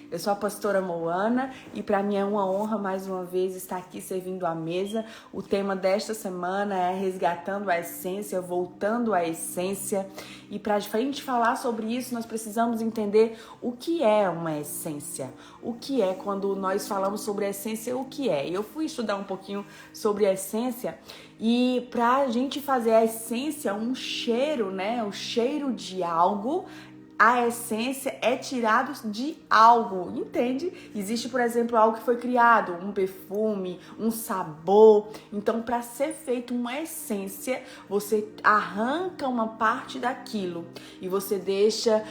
Eu sou a pastora Moana e para mim é uma honra mais uma vez estar aqui servindo à mesa. O tema desta semana é resgatando a essência, voltando à essência. E para a gente falar sobre isso, nós precisamos entender o que é uma essência. O que é quando nós falamos sobre a essência, o que é? Eu fui estudar um pouquinho sobre a essência e para a gente fazer a essência um cheiro, né? O cheiro de algo. A essência é tirado de algo, entende? Existe, por exemplo, algo que foi criado, um perfume, um sabor. Então, para ser feito uma essência, você arranca uma parte daquilo e você deixa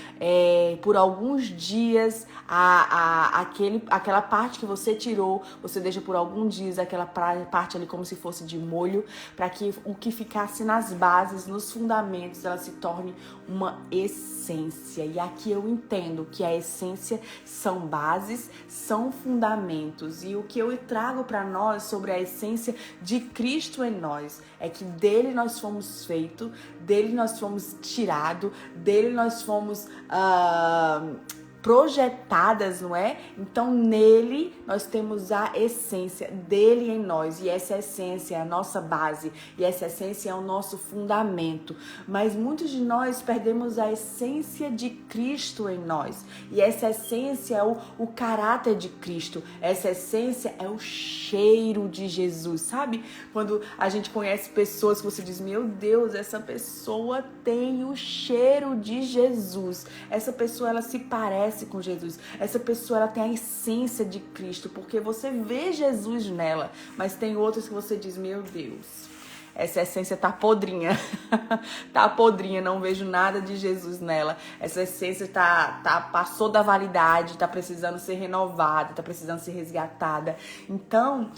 por alguns dias aquela parte que você tirou, você deixa por alguns dias aquela parte ali como se fosse de molho, para que o que ficasse nas bases, nos fundamentos, ela se torne uma essência. E aqui eu entendo que a essência são bases, são fundamentos. E o que eu trago para nós sobre a essência de Cristo em nós é que dele nós fomos feitos, dele nós fomos tirados, dele nós fomos projetadas, não é? Então nele nós temos a essência dele em nós, e essa essência é a nossa base, e essa essência é o nosso fundamento. Mas muitos de nós perdemos a essência de Cristo em nós, e essa essência é o caráter de Cristo, essa essência é o cheiro de Jesus, sabe? Quando a gente conhece pessoas que você diz, meu Deus, essa pessoa tem o cheiro de Jesus, essa pessoa ela se parece com Jesus. Essa pessoa ela tem a essência de Cristo, porque você vê Jesus nela, mas tem outras que você diz, meu Deus, essa essência tá podrinha, tá podrinha, não vejo nada de Jesus nela. Essa essência passou da validade, tá precisando ser renovada, tá precisando ser resgatada. Então,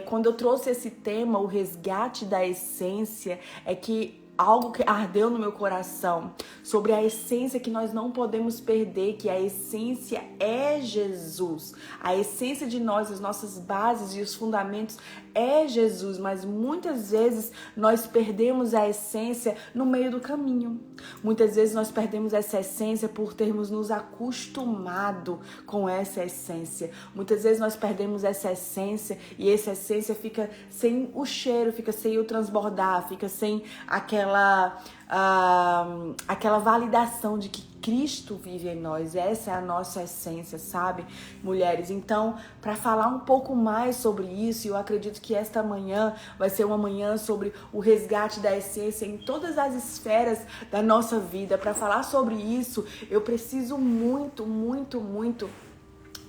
quando eu trouxe esse tema, o resgate da essência, é que algo que ardeu no meu coração sobre a essência que nós não podemos perder, que a essência é Jesus. A essência de nós, as nossas bases e os fundamentos é Jesus, mas muitas vezes nós perdemos a essência no meio do caminho. Muitas vezes nós perdemos essa essência por termos nos acostumado com essa essência. Muitas vezes nós perdemos essa essência e essa essência fica sem o cheiro, fica sem o transbordar, fica sem aquela validação de que Cristo vive em nós. Essa é a nossa essência, sabe, mulheres? Então, para falar um pouco mais sobre isso, eu acredito que esta manhã vai ser uma manhã sobre o resgate da essência em todas as esferas da nossa vida. Para falar sobre isso, eu preciso muito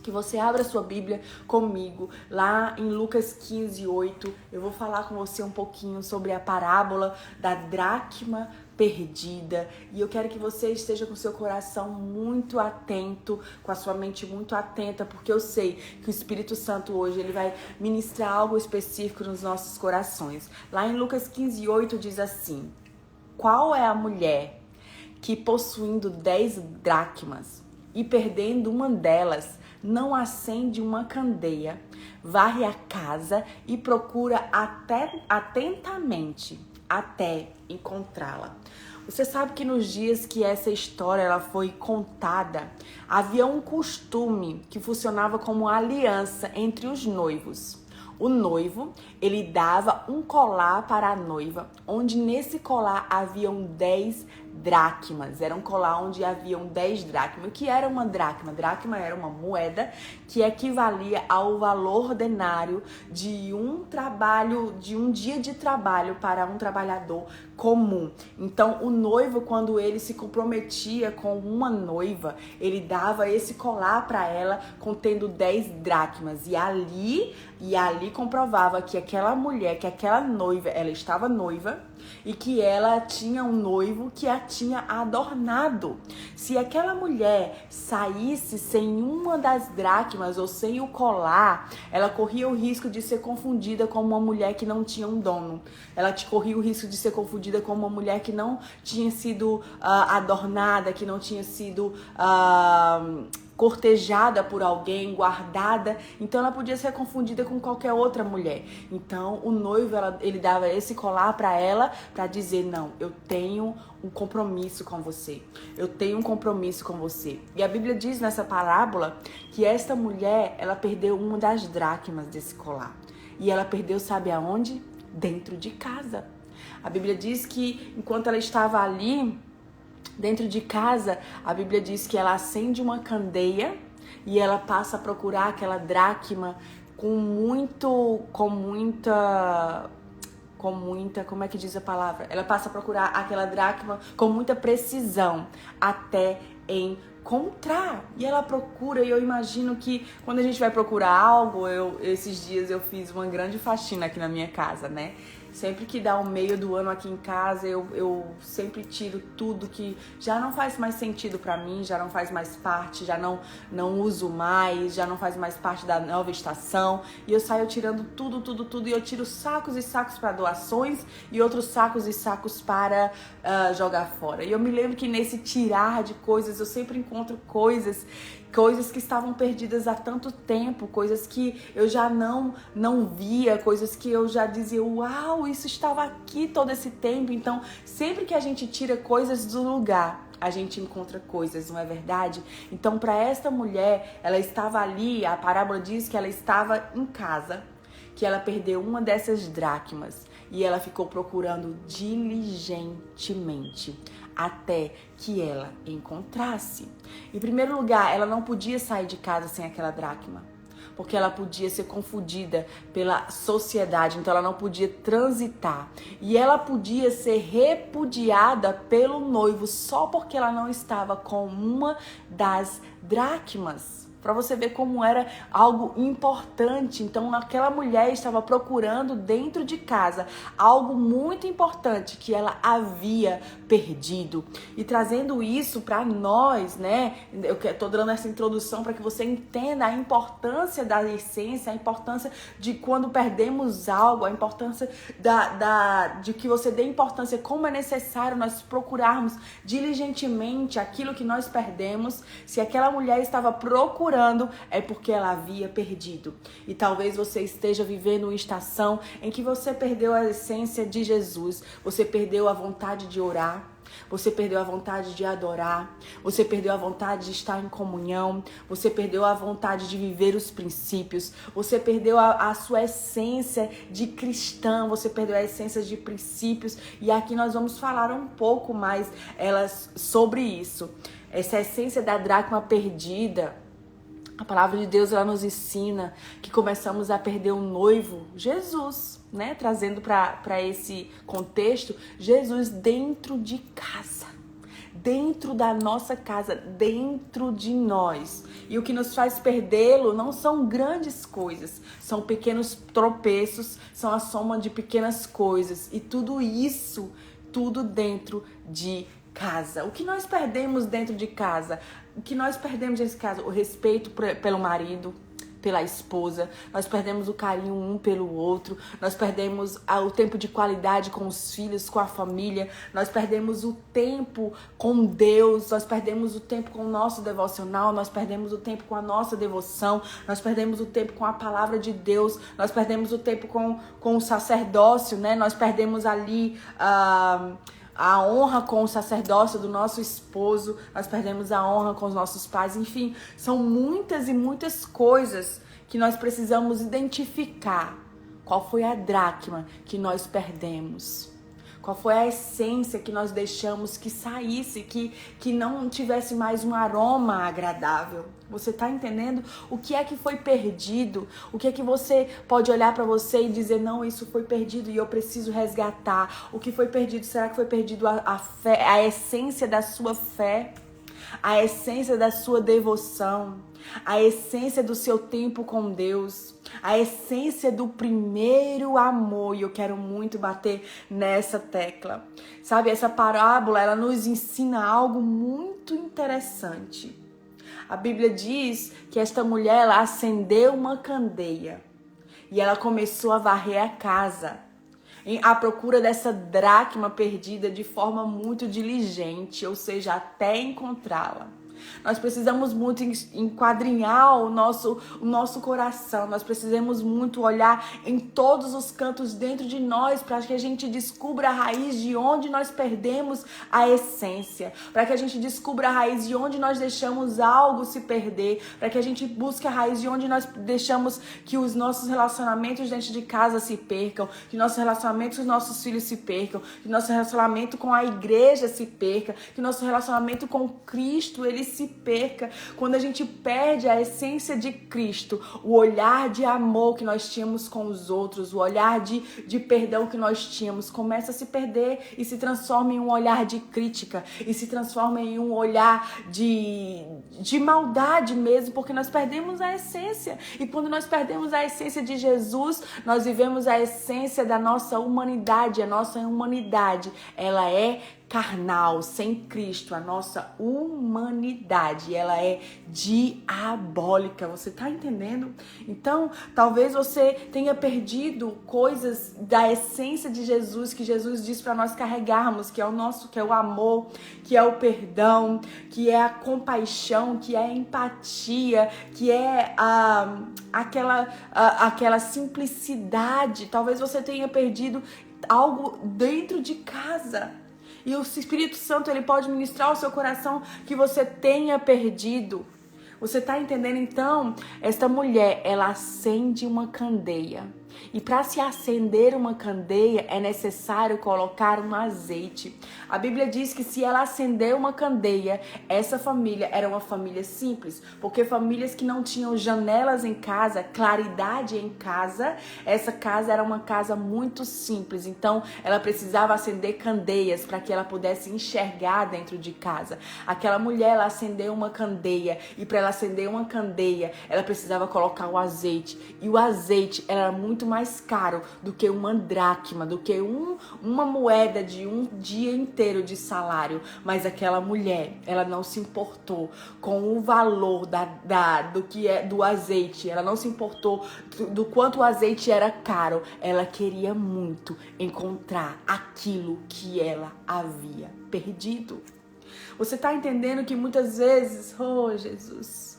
que você abra sua Bíblia comigo, lá em Lucas 15:8. Eu vou falar com você um pouquinho sobre a parábola da dracma perdida, e eu quero que você esteja com seu coração muito atento, com a sua mente muito atenta, porque eu sei que o Espírito Santo hoje ele vai ministrar algo específico nos nossos corações. Lá em Lucas 15:8 diz assim: qual é a mulher que, possuindo 10 dracmas e perdendo uma delas, não acende uma candeia, varre a casa e procura atentamente até encontrá-la? Você sabe que nos dias que essa história ela foi contada, havia um costume que funcionava como aliança entre os noivos. O noivo, ele dava um colar para a noiva, onde nesse colar haviam 10 dracmas. Era um colar onde haviam 10 dracmas. O que era uma dracma? Dracma era uma moeda que equivalia ao valor denário de um dia de trabalho para um trabalhador comum. Então, o noivo, quando ele se comprometia com uma noiva, ele dava esse colar para ela contendo 10 dracmas. E ali comprovava que aquela mulher, que aquela noiva, ela estava noiva e que ela tinha um noivo que a tinha adornado. Se aquela mulher saísse sem uma das dracmas ou sem o colar, ela corria o risco de ser confundida com uma mulher que não tinha um dono. Ela corria o risco de ser confundida com uma mulher que não tinha sido adornada, que não tinha sido cortejada por alguém, guardada, então ela podia ser confundida com qualquer outra mulher. Então o noivo, ele dava esse colar para ela, para dizer, não, eu tenho um compromisso com você, eu tenho um compromisso com você. E a Bíblia diz nessa parábola que esta mulher, ela perdeu uma das dracmas desse colar. E ela perdeu, sabe aonde? Dentro de casa. A Bíblia diz que enquanto ela estava ali, dentro de casa, a Bíblia diz que ela acende uma candeia e ela passa a procurar aquela dracma com muita, como é que diz a palavra? Ela passa a procurar aquela dracma com muita precisão até encontrar. E ela procura, e eu imagino que quando a gente vai procurar algo, esses dias eu fiz uma grande faxina aqui na minha casa, né? Sempre que dá o meio do ano aqui em casa, eu sempre tiro tudo que já não faz mais sentido pra mim, já não faz mais parte, já não uso mais, já não faz mais parte da nova estação. E eu saio tirando tudo. E eu tiro sacos e sacos para doações e outros sacos e sacos para jogar fora. E eu me lembro que nesse tirar de coisas, eu sempre encontro coisas que estavam perdidas há tanto tempo, coisas que eu já não via, coisas que eu já dizia, uau, isso estava aqui todo esse tempo. Então, sempre que a gente tira coisas do lugar, a gente encontra coisas, não é verdade? Então, para esta mulher, ela estava ali, a parábola diz que ela estava em casa, que ela perdeu uma dessas dracmas e ela ficou procurando diligentemente até que ela encontrasse. Em primeiro lugar, ela não podia sair de casa sem aquela dracma, porque ela podia ser confundida pela sociedade, então ela não podia transitar. E ela podia ser repudiada pelo noivo só porque ela não estava com uma das dracmas. Para você ver como era algo importante. Então, aquela mulher estava procurando dentro de casa algo muito importante que ela havia perdido. E trazendo isso para nós, né? Eu estou dando essa introdução para que você entenda a importância da essência, a importância de quando perdemos algo, a importância de que você dê importância, como é necessário nós procurarmos diligentemente aquilo que nós perdemos. Se aquela mulher estava procurando, é porque ela havia perdido. E talvez você esteja vivendo uma estação em que você perdeu a essência de Jesus, você perdeu a vontade de orar, você perdeu a vontade de adorar, você perdeu a vontade de estar em comunhão, você perdeu a vontade de viver os princípios, você perdeu a sua essência de cristã, você perdeu a essência de princípios. E aqui nós vamos falar um pouco mais sobre isso. Essa essência da dracma perdida. A palavra de Deus, ela nos ensina que começamos a perder o noivo, Jesus, né? Trazendo para esse contexto, Jesus dentro de casa, dentro da nossa casa, dentro de nós. E o que nos faz perdê-lo não são grandes coisas, são pequenos tropeços, são a soma de pequenas coisas. E tudo isso, tudo dentro de casa. O que nós perdemos dentro de casa? O que nós perdemos nesse caso? O respeito pelo marido, pela esposa. Nós perdemos o carinho um pelo outro. Nós perdemos o tempo de qualidade com os filhos, com a família. Nós perdemos o tempo com Deus. Nós perdemos o tempo com o nosso devocional. Nós perdemos o tempo com a nossa devoção. Nós perdemos o tempo com a palavra de Deus. Nós perdemos o tempo com o sacerdócio, né? Nós perdemos ali a honra com o sacerdócio do nosso esposo, nós perdemos a honra com os nossos pais. Enfim, são muitas e muitas coisas que nós precisamos identificar. Qual foi a dracma que nós perdemos? Qual foi a essência que nós deixamos que saísse, que não tivesse mais um aroma agradável? Você está entendendo? O que é que foi perdido? O que é que você pode olhar para você e dizer, não, isso foi perdido e eu preciso resgatar? O que foi perdido? Será que foi perdido a fé, a essência da sua fé? A essência da sua devoção? A essência do seu tempo com Deus? A essência do primeiro amor? E eu quero muito bater nessa tecla. Sabe, essa parábola, ela nos ensina algo muito interessante. A Bíblia diz que esta mulher, ela acendeu uma candeia e ela começou a varrer a casa à procura dessa dracma perdida de forma muito diligente, ou seja, até encontrá-la. Nós precisamos muito enquadrinhar o nosso coração. Nós precisamos muito olhar em todos os cantos dentro de nós para que a gente descubra a raiz de onde nós perdemos a essência. Para que a gente descubra a raiz de onde nós deixamos algo se perder. Para que a gente busque a raiz de onde nós deixamos que os nossos relacionamentos dentro de casa se percam. Que nossos relacionamentos com os nossos filhos se percam. Que nosso relacionamento com a igreja se perca. Que nosso relacionamento com Cristo, ele se perca. Quando a gente perde a essência de Cristo, o olhar de amor que nós tínhamos com os outros, o olhar de perdão que nós tínhamos, começa a se perder e se transforma em um olhar de crítica e se transforma em um olhar de maldade mesmo, porque nós perdemos a essência. E quando nós perdemos a essência de Jesus, nós vivemos a essência da nossa humanidade. A nossa humanidade, ela é carnal, sem Cristo. A nossa humanidade, ela é diabólica. Você tá entendendo? Então, talvez você tenha perdido coisas da essência de Jesus, que Jesus diz para nós carregarmos, que é o amor, que é o perdão, que é a compaixão, que é a empatia, que é aquela simplicidade. Talvez você tenha perdido algo dentro de casa. E o Espírito Santo, ele pode ministrar ao seu coração que você tenha perdido. Você tá entendendo? Então, esta mulher, ela acende uma candeia. E para se acender uma candeia, é necessário colocar um azeite. A Bíblia diz que se ela acender uma candeia, essa família era uma família simples. Porque famílias que não tinham janelas em casa, claridade em casa, essa casa era uma casa muito simples. Então, ela precisava acender candeias para que ela pudesse enxergar dentro de casa. Aquela mulher, ela acendeu uma candeia. E para ela acender uma candeia, ela precisava colocar o azeite. E o azeite era muito mais caro do que uma dracma, do que uma moeda de um dia inteiro de salário. Mas aquela mulher, ela não se importou com o valor do azeite. Ela não se importou do quanto o azeite era caro. Ela queria muito encontrar aquilo que ela havia perdido. Você está entendendo que muitas vezes, oh Jesus,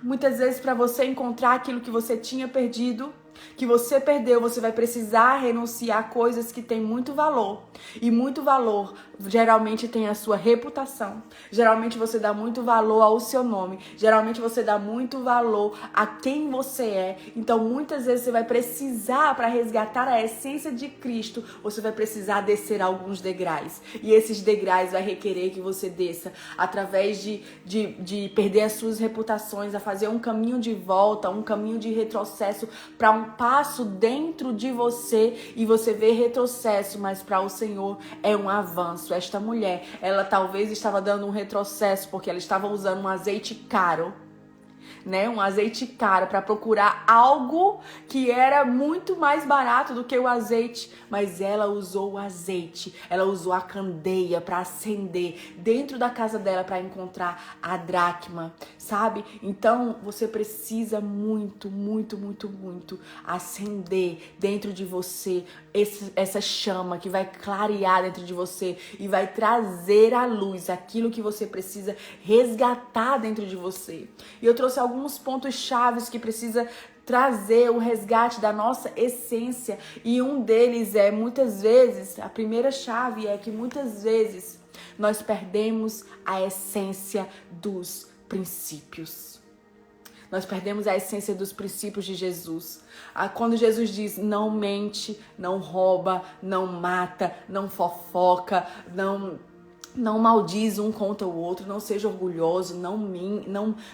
muitas vezes para você encontrar aquilo que você tinha perdido, que você perdeu, você vai precisar renunciar a coisas que têm muito valor. E muito valor geralmente tem a sua reputação. Geralmente você dá muito valor ao seu nome. Geralmente você dá muito valor a quem você é. Então muitas vezes você vai precisar, para resgatar a essência de Cristo, você vai precisar descer alguns degraus. E esses degraus vai requerer que você desça através de perder as suas reputações, a fazer um caminho de volta, um caminho de retrocesso para um passo dentro de você, e você vê retrocesso, mas para o Senhor é um avanço. Esta mulher, ela talvez estava dando um retrocesso porque ela estava usando um azeite caro, né? Um azeite caro para procurar algo que era muito mais barato do que o azeite, mas ela usou o azeite, ela usou a candeia para acender dentro da casa dela para encontrar a dracma, sabe? Então você precisa muito, muito, muito, muito acender dentro de você essa chama que vai clarear dentro de você e vai trazer à luz aquilo que você precisa resgatar dentro de você. E eu trouxe alguns pontos chaves que precisa trazer o resgate da nossa essência, e um deles é, muitas vezes, a primeira chave é que muitas vezes nós perdemos a essência dos princípios. Nós perdemos a essência dos princípios de Jesus. Quando Jesus diz não mente, não rouba, não mata, não fofoca, não maldiz um contra o outro, não seja orgulhoso,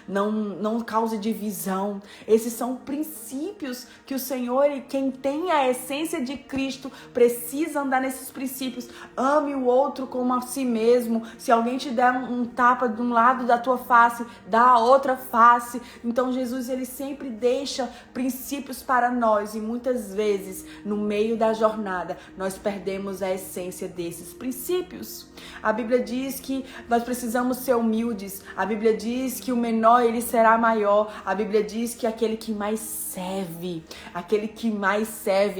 não cause divisão. Esses são princípios que o Senhor, e quem tem a essência de Cristo, precisa andar nesses princípios. Ame o outro como a si mesmo. Se alguém te der um tapa de um lado da tua face, dá a outra face. Então Jesus, ele sempre deixa princípios para nós, e muitas vezes no meio da jornada nós perdemos a essência desses princípios. A Bíblia Bíblia diz que nós precisamos ser humildes. A Bíblia diz que o menor, ele será maior. A Bíblia diz que aquele que mais serve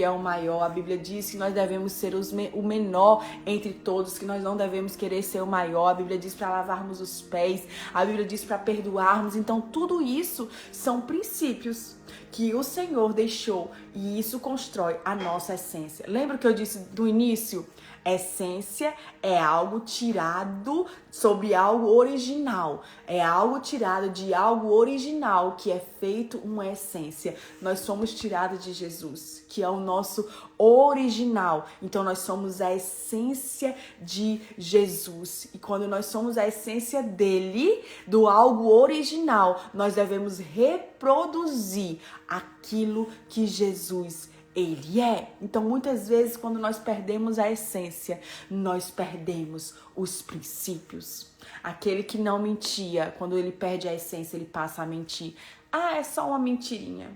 é o maior. A Bíblia diz que nós devemos ser o menor entre todos, que nós não devemos querer ser o maior. A Bíblia diz para lavarmos os pés. A Bíblia diz para perdoarmos. Então, tudo isso são princípios que o Senhor deixou e isso constrói a nossa essência. Lembra que eu disse do início? Essência é algo tirado sobre algo original. É algo tirado de algo original que é feito uma essência. Nós somos tirados de Jesus, que é o nosso original. Então nós somos a essência de Jesus. E quando nós somos a essência dele, do algo original, nós devemos reproduzir aquilo que Jesus ele é. Então, muitas vezes, quando nós perdemos a essência, nós perdemos os princípios. Aquele que não mentia, quando ele perde a essência, ele passa a mentir. Ah, é só uma mentirinha.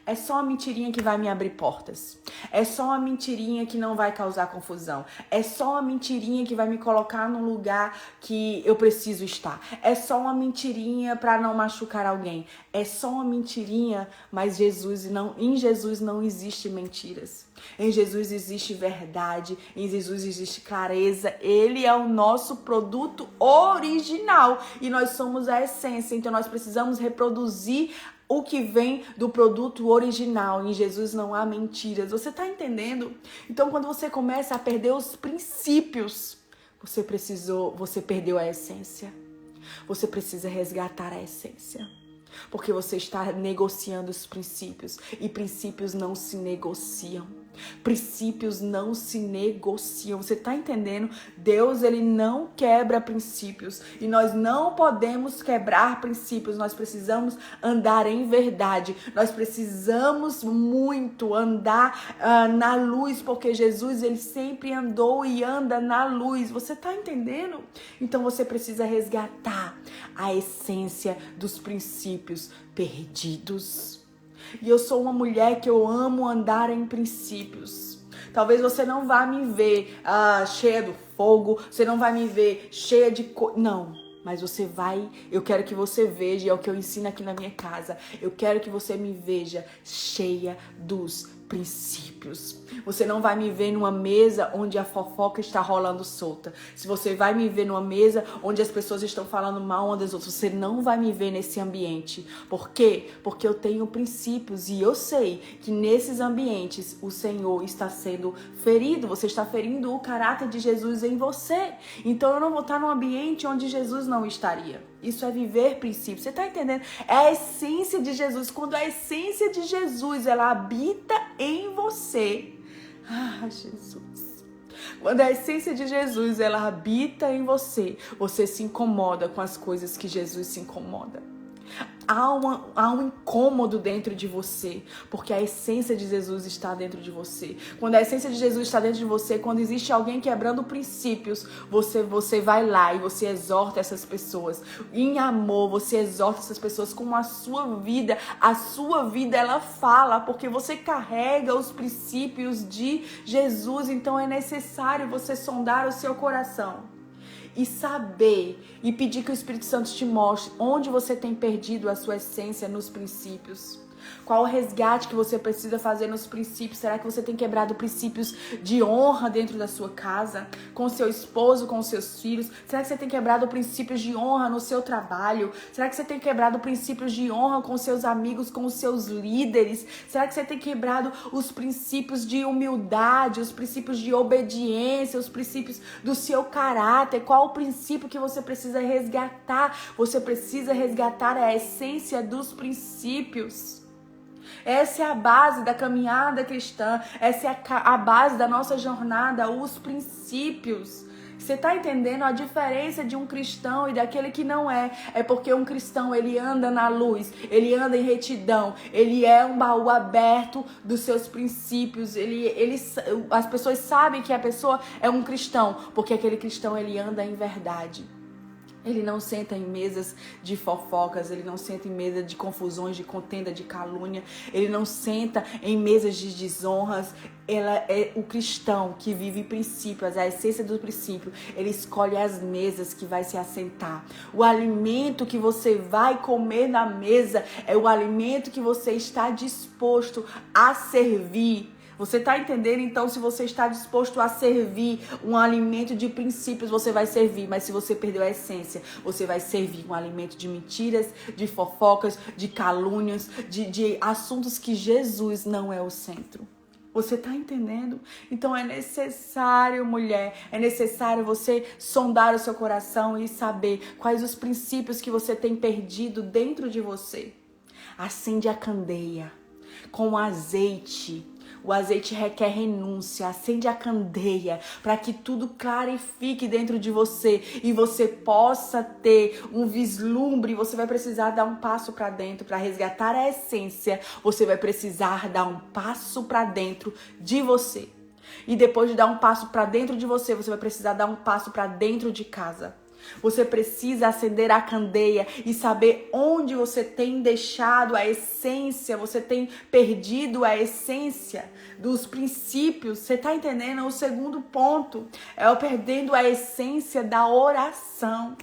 É só uma mentirinha que vai me abrir portas. É só uma mentirinha que não vai causar confusão. É só uma mentirinha que vai me colocar num lugar que eu preciso estar. É só uma mentirinha para não machucar alguém. É só uma mentirinha, mas em Jesus não existe mentiras. Em Jesus existe verdade, em Jesus existe clareza. Ele é o nosso produto original e nós somos a essência. Então nós precisamos reproduzir o que vem do produto original. Em Jesus não há mentiras. Você está entendendo? Então, quando você começa a perder os princípios, você perdeu a essência. Você precisa resgatar a essência. Porque você está negociando os princípios. E princípios não se negociam. Princípios não se negociam. Você está entendendo? Deus, ele não quebra princípios. E nós não podemos quebrar princípios. Nós precisamos andar em verdade. Nós precisamos muito andar na luz. Porque Jesus, ele sempre andou e anda na luz. Você está entendendo? Então você precisa resgatar a essência dos princípios perdidos. E eu sou uma mulher que eu amo andar em princípios. Talvez você não vá me ver cheia do fogo, você não vai me ver cheia de... Não, mas você vai... Eu quero que você veja, é o que eu ensino aqui na minha casa. Eu quero que você me veja cheia dos princípios. Você não vai me ver numa mesa onde a fofoca está rolando solta. Se você vai me ver numa mesa onde as pessoas estão falando mal umas das outras, você não vai me ver nesse ambiente. Por quê? Porque eu tenho princípios e eu sei que nesses ambientes o Senhor está sendo ferido. Você está ferindo o caráter de Jesus em você. Então eu não vou estar num ambiente onde Jesus não estaria. Isso é viver princípios. Você está entendendo? É a essência de Jesus. Quando a essência de Jesus, ela habita em você. Ah, Jesus. Quando a essência de Jesus, ela habita em você, você se incomoda com as coisas que Jesus se incomoda. Há um incômodo dentro de você, porque a essência de Jesus está dentro de você. Quando a essência de Jesus está dentro de você, quando existe alguém quebrando princípios, você vai lá e você exorta essas pessoas. Em amor, você exorta essas pessoas com a sua vida. A sua vida, ela fala, porque você carrega os princípios de Jesus. Então é necessário você sondar o seu coração e saber e pedir que o Espírito Santo te mostre onde você tem perdido a sua essência nos princípios. Qual o resgate que você precisa fazer nos princípios? Será que você tem quebrado princípios de honra dentro da sua casa? Com seu esposo, com seus filhos? Será que você tem quebrado princípios de honra no seu trabalho? Será que você tem quebrado princípios de honra com seus amigos, com os seus líderes? Será que você tem quebrado os princípios de humildade, os princípios de obediência, os princípios do seu caráter? Qual o princípio que você precisa resgatar? Você precisa resgatar a essência dos princípios. Essa é a base da caminhada cristã, essa é a base da nossa jornada, os princípios. Você está entendendo a diferença de um cristão e daquele que não é? É porque um cristão, ele anda na luz, ele anda em retidão, ele é um baú aberto dos seus princípios. As pessoas sabem que a pessoa é um cristão, porque aquele cristão, ele anda em verdade. Ele não senta em mesas de fofocas, ele não senta em mesa de confusões, de contenda, de calúnia. Ele não senta em mesas de desonras. Ela é o cristão que vive princípios, a essência do princípio. Ele escolhe as mesas que vai se assentar. O alimento que você vai comer na mesa é o alimento que você está disposto a servir. Você está entendendo? Então, se você está disposto a servir um alimento de princípios, você vai servir. Mas se você perdeu a essência, você vai servir um alimento de mentiras, de fofocas, de calúnias, de assuntos que Jesus não é o centro. Você está entendendo? Então é necessário, mulher, é necessário você sondar o seu coração e saber quais os princípios que você tem perdido dentro de você. Acende a candeia com azeite. O azeite requer renúncia, acende a candeia para que tudo clarifique dentro de você e você possa ter um vislumbre. Você vai precisar dar um passo para dentro para resgatar a essência. Você vai precisar dar um passo para dentro de você. E depois de dar um passo para dentro de você, você vai precisar dar um passo para dentro de casa. Você precisa acender a candeia e saber onde você tem deixado a essência, você tem perdido a essência dos princípios. Você está entendendo? O segundo ponto é o perdendo a essência da oração.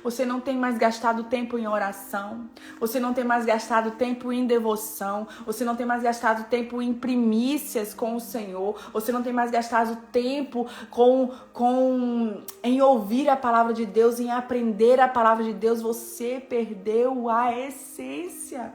Você não tem mais gastado tempo em oração. Você não tem mais gastado tempo em devoção. Você não tem mais gastado tempo em primícias com o Senhor. Você não tem mais gastado tempo em ouvir a palavra de Deus, em aprender a palavra de Deus. Você perdeu a essência.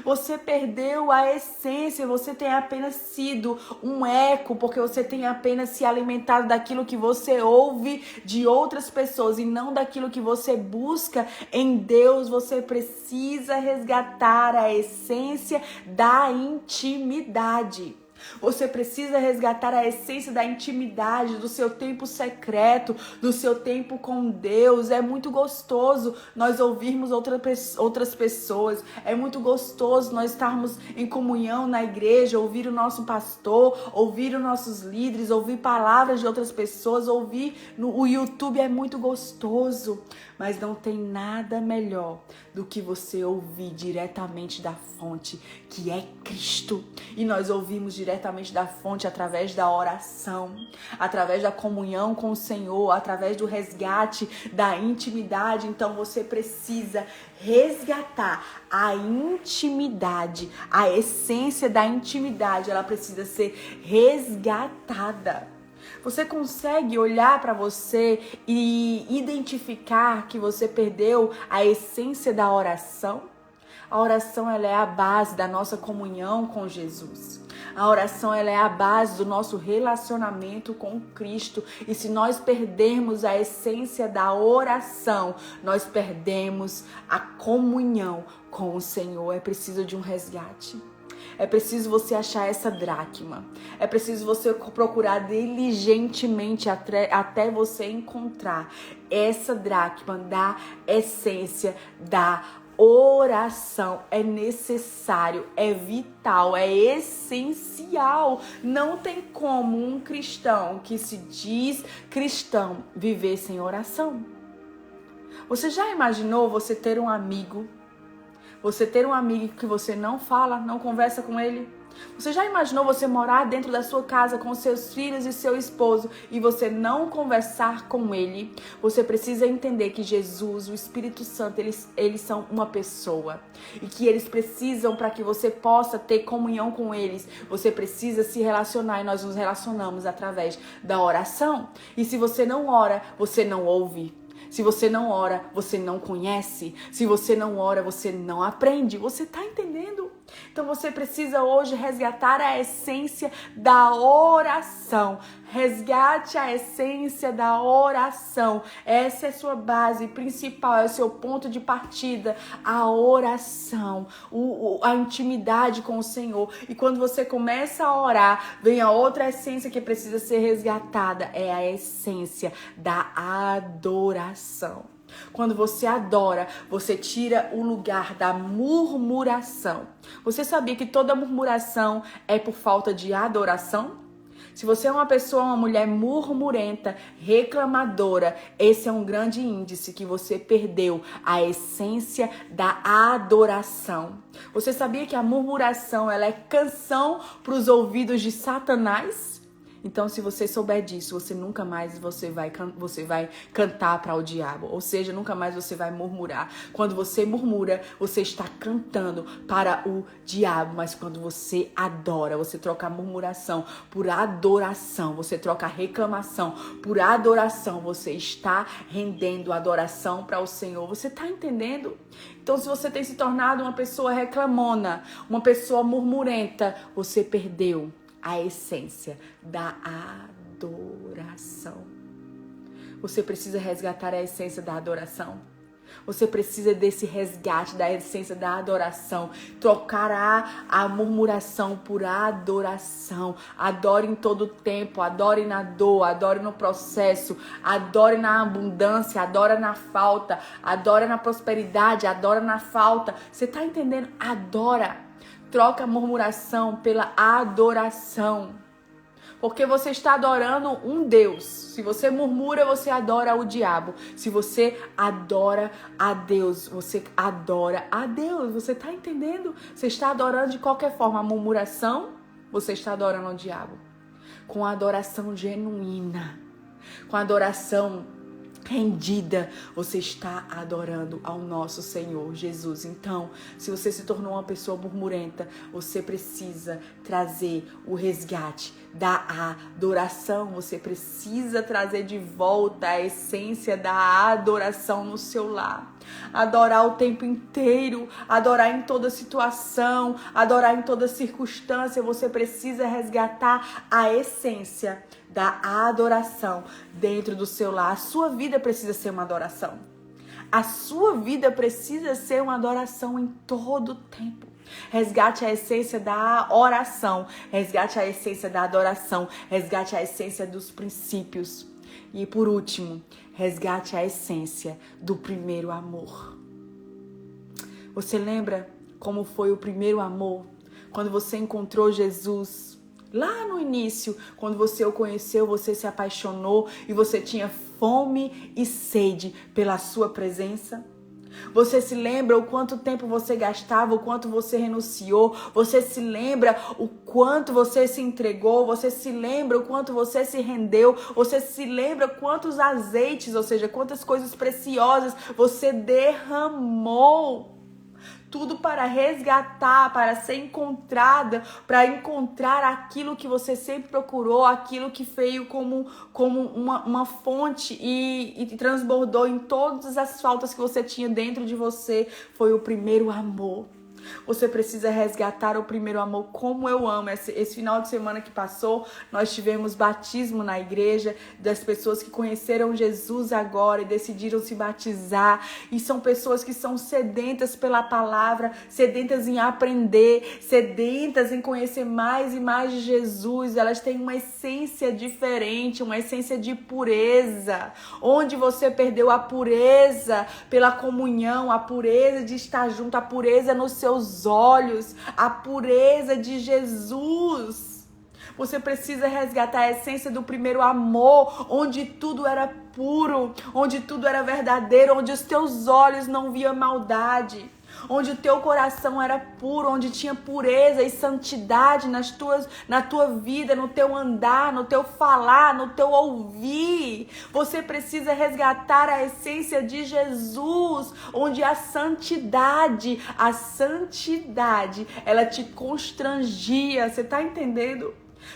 Você perdeu a essência, você tem apenas sido um eco, porque você tem apenas se alimentado daquilo que você ouve de outras pessoas e não daquilo que você busca em Deus. Você precisa resgatar a essência da intimidade. Você precisa resgatar a essência da intimidade, do seu tempo secreto, do seu tempo com Deus. É muito gostoso nós ouvirmos outras pessoas. É muito gostoso nós estarmos em comunhão na igreja, ouvir o nosso pastor, ouvir os nossos líderes, ouvir palavras de outras pessoas, ouvir o YouTube. É muito gostoso, mas não tem nada melhor do que você ouvir diretamente da fonte, que é Cristo. E nós ouvimos diretamente da fonte através da oração, através da comunhão com o Senhor, através do resgate da intimidade. Então você precisa resgatar a intimidade, a essência da intimidade. Ela precisa ser resgatada. Você consegue olhar para você e identificar que você perdeu a essência da oração? A oração, ela é a base da nossa comunhão com Jesus. A oração, ela é a base do nosso relacionamento com Cristo. E se nós perdermos a essência da oração, nós perdemos a comunhão com o Senhor. É preciso de um resgate. É preciso você achar essa dracma. É preciso você procurar diligentemente até você encontrar essa dracma da essência da oração. É necessário, é vital, é essencial. Não tem como um cristão que se diz cristão viver sem oração. Você já imaginou você ter um amigo? Você ter um amigo que você não fala, não conversa com ele? Você já imaginou você morar dentro da sua casa com seus filhos e seu esposo e você não conversar com ele? Você precisa entender que Jesus, o Espírito Santo, eles são uma pessoa. E que eles precisam, para que você possa ter comunhão com eles, você precisa se relacionar. E nós nos relacionamos através da oração. E se você não ora, você não ouve. Se você não ora, você não conhece. Se você não ora, você não aprende. Você está entendendo? Então você precisa hoje resgatar a essência da oração. Resgate a essência da oração. Essa é a sua base principal, é o seu ponto de partida. A oração, a intimidade com o Senhor. E quando você começa a orar, vem a outra essência que precisa ser resgatada. É a essência da adoração. Quando você adora, você tira o lugar da murmuração. Você sabia que toda murmuração é por falta de adoração? Se você é uma pessoa, uma mulher murmurenta, reclamadora, esse é um grande índice que você perdeu a essência da adoração. Você sabia que a murmuração, ela é canção para os ouvidos de Satanás? Então, se você souber disso, você nunca mais você vai cantar para o diabo. Ou seja, nunca mais você vai murmurar. Quando você murmura, você está cantando para o diabo. Mas quando você adora, você troca a murmuração por adoração. Você troca a reclamação por adoração. Você está rendendo adoração para o Senhor. Você está entendendo? Então, se você tem se tornado uma pessoa reclamona, uma pessoa murmurenta, você perdeu a essência da adoração. Você precisa resgatar a essência da adoração. Você precisa desse resgate da essência da adoração. Trocar a murmuração por adoração. Adore em todo tempo. Adore na dor. Adore no processo. Adore na abundância. Adore na falta. Adore na prosperidade. Adore na falta. Você está entendendo? Adora. Troca a murmuração pela adoração. Porque você está adorando um Deus. Se você murmura, você adora o diabo. Se você adora a Deus, você adora a Deus. Você está entendendo? Você está adorando de qualquer forma. A murmuração, você está adorando o diabo. Com a adoração genuína. Com a adoração rendida, você está adorando ao nosso Senhor Jesus. Então, se você se tornou uma pessoa murmurenta, você precisa trazer o resgate da adoração. Você precisa trazer de volta a essência da adoração no seu lar. Adorar o tempo inteiro, adorar em toda situação, adorar em toda circunstância. Você precisa resgatar a essência da adoração dentro do seu lar. A sua vida precisa ser uma adoração. A sua vida precisa ser uma adoração em todo o tempo. Resgate a essência da oração. Resgate a essência da adoração. Resgate a essência dos princípios. E por último, resgate a essência do primeiro amor. Você lembra como foi o primeiro amor? Quando você encontrou Jesus? Lá no início, quando você o conheceu, você se apaixonou e você tinha fome e sede pela sua presença? Você se lembra o quanto tempo você gastava, o quanto você renunciou? Você se lembra o quanto você se entregou? Você se lembra o quanto você se rendeu? Você se lembra quantos azeites, ou seja, quantas coisas preciosas você derramou? Tudo para resgatar, para ser encontrada, para encontrar aquilo que você sempre procurou, aquilo que veio como uma fonte e transbordou em todas as faltas que você tinha dentro de você. Foi o primeiro amor. Você precisa resgatar o primeiro amor. Como eu amo. Esse final de semana que passou, nós tivemos batismo na igreja das pessoas que conheceram Jesus agora e decidiram se batizar. E são pessoas que são sedentas pela palavra, sedentas em aprender, sedentas em conhecer mais e mais de Jesus. Elas têm uma essência diferente, uma essência de pureza. Onde você perdeu a pureza pela comunhão, a pureza de estar junto, a pureza nos seus olhos, a pureza de Jesus. Você precisa resgatar a essência do primeiro amor, onde tudo era puro, onde tudo era verdadeiro, onde os teus olhos não viam maldade, onde o teu coração era puro, onde tinha pureza e santidade na tua vida, no teu andar, no teu falar, no teu ouvir. Você precisa resgatar a essência de Jesus, onde a santidade, ela te constrangia. Você está entendendo?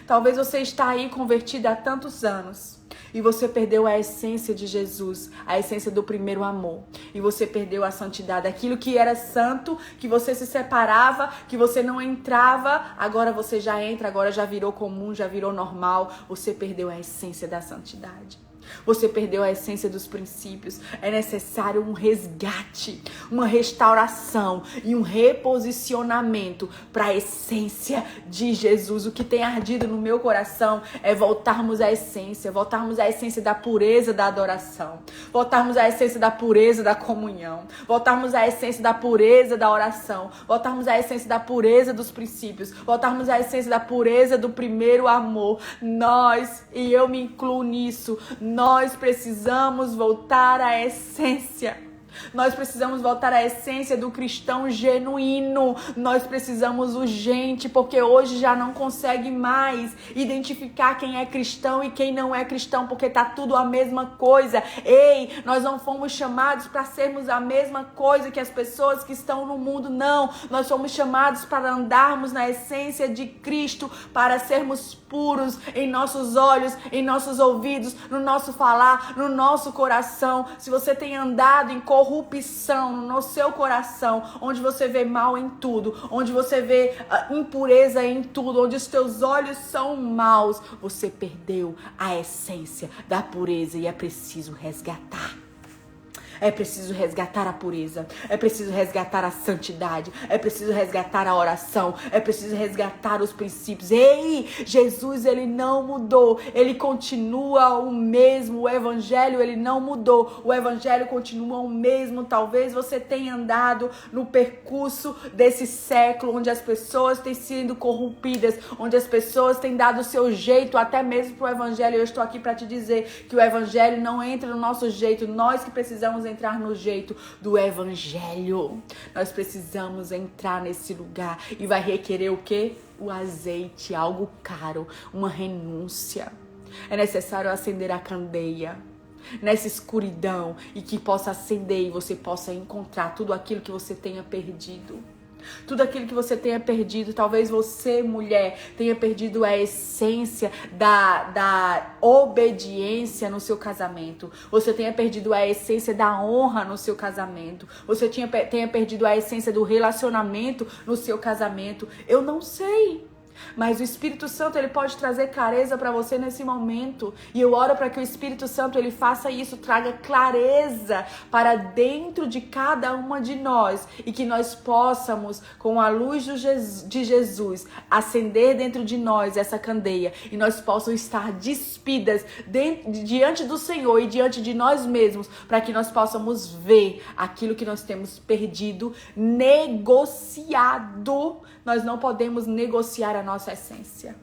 Talvez você está aí convertida há tantos anos e você perdeu a essência de Jesus, a essência do primeiro amor. E você perdeu a santidade, aquilo que era santo, que você se separava, que você não entrava, agora você já entra, agora já virou comum, já virou normal. Você perdeu a essência da santidade. Você perdeu a essência dos princípios. É necessário um resgate, uma restauração e um reposicionamento para a essência de Jesus. O que tem ardido no meu coração é voltarmos à essência da pureza da adoração, voltarmos à essência da pureza da comunhão, voltarmos à essência da pureza da oração, voltarmos à essência da pureza dos princípios, voltarmos à essência da pureza do primeiro amor. Nós, e eu me incluo nisso, nós precisamos voltar à essência. Nós precisamos voltar à essência do cristão genuíno. Nós precisamos urgente, porque hoje já não consegue mais identificar quem é cristão e quem não é cristão, porque tá tudo a mesma coisa. Ei, nós não fomos chamados para sermos a mesma coisa que as pessoas que estão no mundo, não. Nós fomos chamados para andarmos na essência de Cristo, para sermos puros em nossos olhos, em nossos ouvidos, no nosso falar, no nosso coração. Se você tem andado em corrupção no seu coração, onde você vê mal em tudo, onde você vê impureza em tudo, onde os teus olhos são maus, você perdeu a essência da pureza e é preciso resgatar. É preciso resgatar a pureza, é preciso resgatar a santidade, é preciso resgatar a oração, é preciso resgatar os princípios. Ei, Jesus, ele não mudou, ele continua o mesmo, o evangelho, ele não mudou, o evangelho continua o mesmo. Talvez você tenha andado no percurso desse século, onde as pessoas têm sido corrompidas, onde as pessoas têm dado o seu jeito, até mesmo para o evangelho. Eu estou aqui para te dizer que o evangelho não entra no nosso jeito, nós que precisamos entrar no jeito do evangelho. Nós precisamos entrar nesse lugar e vai requerer o quê? O azeite, algo caro, uma renúncia. É necessário acender a candeia nessa escuridão e que possa acender e você possa encontrar tudo aquilo que você tenha perdido. Tudo aquilo que você tenha perdido. Talvez você, mulher, tenha perdido a essência da obediência no seu casamento. Você tenha perdido a essência da honra no seu casamento. Você tenha perdido a essência do relacionamento no seu casamento. Eu não sei. Mas o Espírito Santo, ele pode trazer clareza para você nesse momento. E eu oro para que o Espírito Santo, ele faça isso, traga clareza para dentro de cada uma de nós. E que nós possamos, com a luz de Jesus, acender dentro de nós essa candeia. E nós possamos estar despidas diante do Senhor e diante de nós mesmos. Para que nós possamos ver aquilo que nós temos perdido, negociado. Nós não podemos negociar a nossa essência.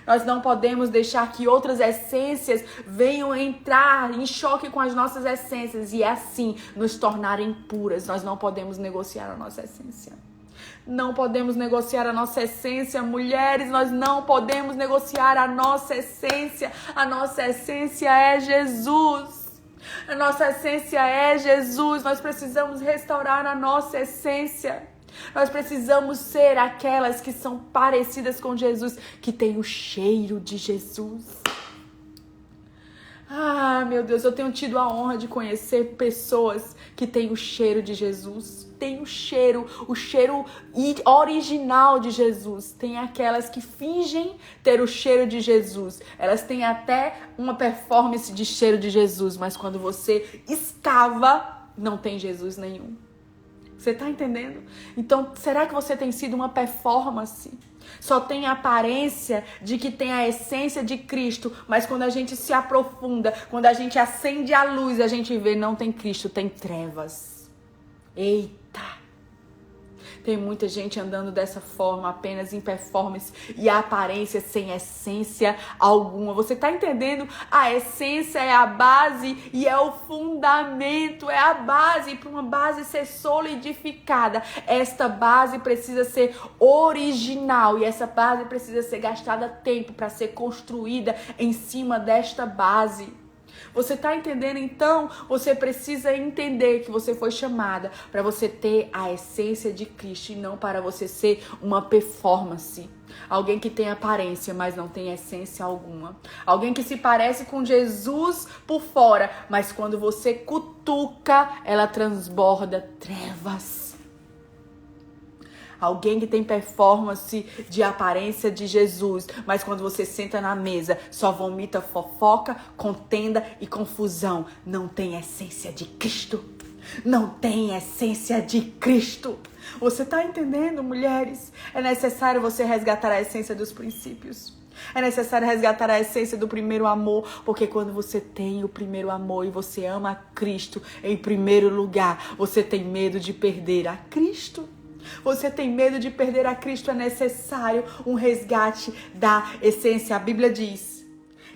Nós não podemos deixar que outras essências venham entrar em choque com as nossas essências e assim nos tornarem puras. Nós não podemos negociar a nossa essência. Não podemos negociar a nossa essência, mulheres, nós não podemos negociar a nossa essência. A nossa essência é Jesus. A nossa essência é Jesus. Nós precisamos restaurar a nossa essência. Nós precisamos ser aquelas que são parecidas com Jesus, que tem o cheiro de Jesus. Ah, meu Deus, eu tenho tido a honra de conhecer pessoas que têm o cheiro de Jesus. Tem o cheiro original de Jesus. Tem aquelas que fingem ter o cheiro de Jesus. Elas têm até uma performance de cheiro de Jesus, mas quando você escava, não tem Jesus nenhum. Você tá entendendo? Então, será que você tem sido uma performance? Só tem a aparência de que tem a essência de Cristo, mas quando a gente se aprofunda, quando a gente acende a luz, a gente vê, não tem Cristo, tem trevas. Eita! Tem muita gente andando dessa forma, apenas em performance e a aparência sem essência alguma. Você tá entendendo? A essência é a base e é o fundamento, é a base. Para uma base ser solidificada, esta base precisa ser original e essa base precisa ser gastada tempo para ser construída em cima desta base. Você tá entendendo? Então, você precisa entender que você foi chamada para você ter a essência de Cristo e não para você ser uma performance. Alguém que tem aparência, mas não tem essência alguma. Alguém que se parece com Jesus por fora, mas quando você cutuca, ela transborda trevas. Alguém que tem performance de aparência de Jesus, mas quando você senta na mesa, só vomita fofoca, contenda e confusão. Não tem essência de Cristo. Não tem essência de Cristo. Você está entendendo, mulheres? É necessário você resgatar a essência dos princípios. É necessário resgatar a essência do primeiro amor, porque quando você tem o primeiro amor e você ama a Cristo em primeiro lugar, você tem medo de perder a Cristo. Você tem medo de perder a Cristo, é necessário um resgate da essência. A Bíblia diz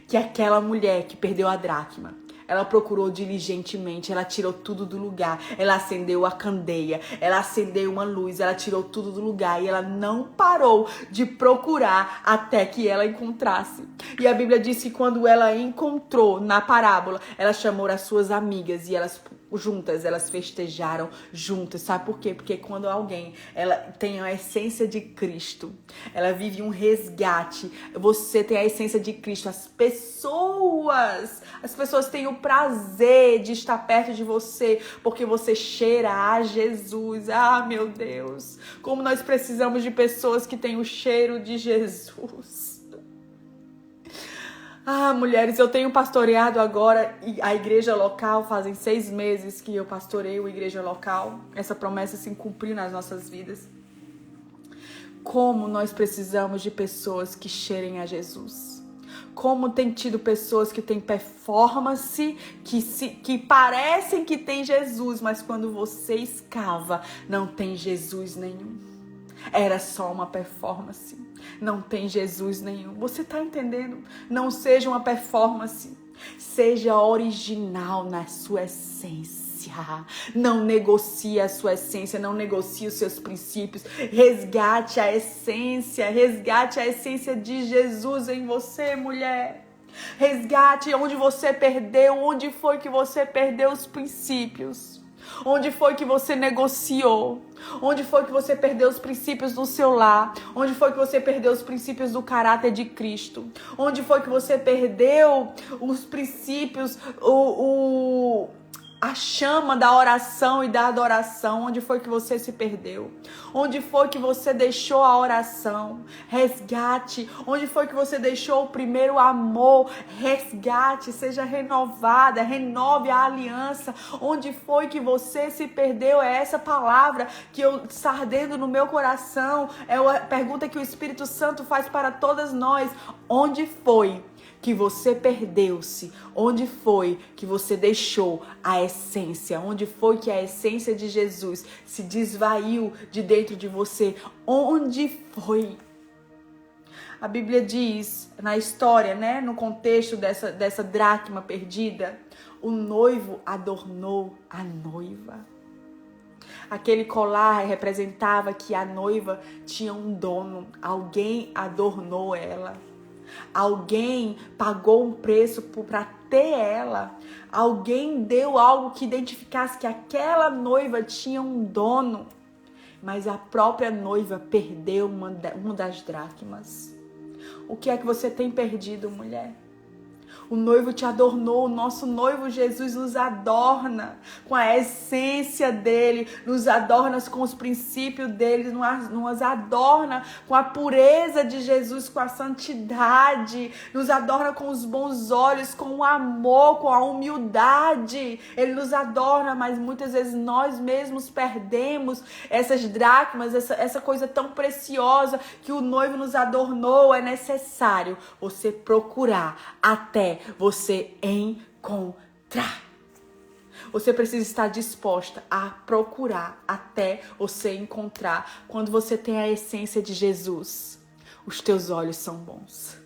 que aquela mulher que perdeu a dracma, ela procurou diligentemente, ela tirou tudo do lugar, ela acendeu a candeia, ela acendeu uma luz, ela tirou tudo do lugar e ela não parou de procurar até que ela encontrasse. E a Bíblia diz que quando ela encontrou na parábola, ela chamou as suas amigas e elas festejaram juntas. Sabe por quê? Porque quando alguém ela tem a essência de Cristo, ela vive um resgate. Você tem a essência de Cristo. As pessoas têm o prazer de estar perto de você, porque você cheira a Jesus. Ah, meu Deus, como nós precisamos de pessoas que têm o cheiro de Jesus. Ah, mulheres, eu tenho pastoreado agora a igreja local. Fazem 6 meses que eu pastoreio a igreja local. Essa promessa se cumpriu nas nossas vidas. Como nós precisamos de pessoas que cheirem a Jesus. Como tem tido pessoas que têm performance, que parecem que tem Jesus, mas quando você escava, não tem Jesus nenhum. Era só uma performance. Não tem Jesus nenhum. Você tá entendendo? Não seja uma performance. Seja original na sua essência. Não negocie a sua essência. Não negocie os seus princípios. Resgate a essência. Resgate a essência de Jesus em você, mulher. Resgate onde você perdeu. Onde foi que você perdeu os princípios? Onde foi que você negociou? Onde foi que você perdeu os princípios do seu lar? Onde foi que você perdeu os princípios do caráter de Cristo? Onde foi que você perdeu os princípios, a chama da oração e da adoração? Onde foi que você se perdeu? Onde foi que você deixou a oração? Resgate. Onde foi que você deixou o primeiro amor? Resgate. Seja renovada. Renove a aliança. Onde foi que você se perdeu? É essa palavra que está ardendo no meu coração. É a pergunta que o Espírito Santo faz para todas nós. Onde foi que você perdeu-se? Onde foi que você deixou a essência? Onde foi que a essência de Jesus se desvaiu de dentro de você? Onde foi? A Bíblia diz, na história, né, no contexto dessa dracma perdida, o noivo adornou a noiva. Aquele colar representava que a noiva tinha um dono. Alguém adornou ela. Alguém pagou um preço para ter ela. Alguém deu algo que identificasse que aquela noiva tinha um dono. Mas a própria noiva perdeu uma das dracmas. O que é que você tem perdido, mulher? O noivo te adornou, o nosso noivo Jesus nos adorna com a essência dele, nos adorna com os princípios dele, nos adorna com a pureza de Jesus, com a santidade, nos adorna com os bons olhos, com o amor, com a humildade. Ele nos adorna, mas muitas vezes nós mesmos perdemos essas dracmas, essa coisa tão preciosa que o noivo nos adornou. É necessário você procurar até você encontrar. Você precisa estar disposta a procurar até você encontrar. Quando você tem a essência de Jesus, os teus olhos são bons.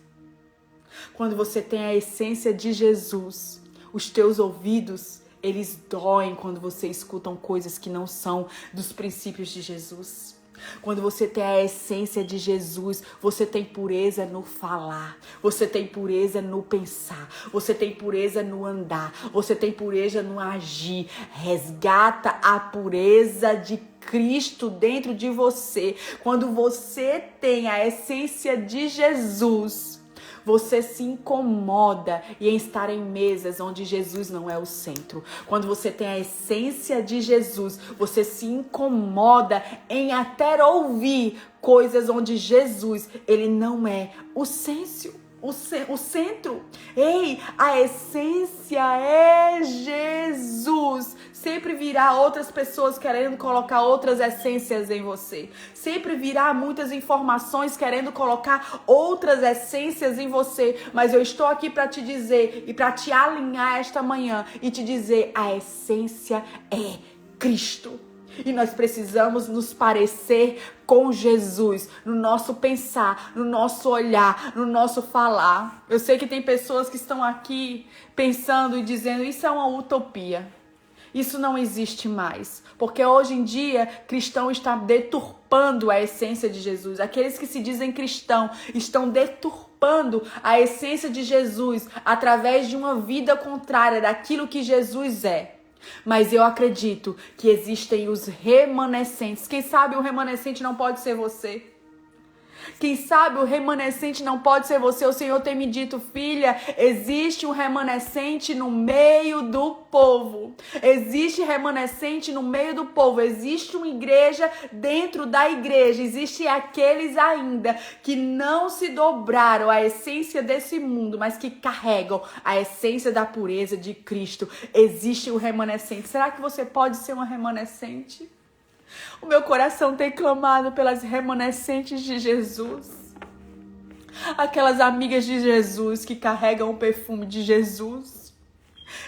Quando você tem a essência de Jesus, os teus ouvidos, eles doem quando você escuta coisas que não são dos princípios de Jesus. Quando você tem a essência de Jesus, você tem pureza no falar, você tem pureza no pensar, você tem pureza no andar, você tem pureza no agir. Resgata a pureza de Cristo dentro de você. Quando você tem a essência de Jesus, você se incomoda em estar em mesas onde Jesus não é o centro. Quando você tem a essência de Jesus, você se incomoda em até ouvir coisas onde Jesus, ele não é o centro. O centro. Ei, a essência é Jesus. Sempre virá outras pessoas querendo colocar outras essências em você. Sempre virá muitas informações querendo colocar outras essências em você. Mas eu estou aqui para te dizer e para te alinhar esta manhã e te dizer: a essência é Cristo. E nós precisamos nos parecer com Jesus, no nosso pensar, no nosso olhar, no nosso falar. Eu sei que tem pessoas que estão aqui pensando e dizendo: isso é uma utopia. Isso não existe mais. Porque hoje em dia, cristão está deturpando a essência de Jesus. Aqueles que se dizem cristão estão deturpando a essência de Jesus através de uma vida contrária daquilo que Jesus é. Mas eu acredito que existem os remanescentes. Quem sabe o remanescente não pode ser você? Quem sabe o remanescente não pode ser você? O Senhor tem me dito: filha, existe um remanescente no meio do povo. Existe remanescente no meio do povo. Existe uma igreja dentro da igreja. Existem aqueles ainda que não se dobraram à essência desse mundo, mas que carregam a essência da pureza de Cristo. Existe um remanescente. Será que você pode ser uma remanescente? O meu coração tem clamado pelas remanescentes de Jesus. Aquelas amigas de Jesus que carregam o perfume de Jesus.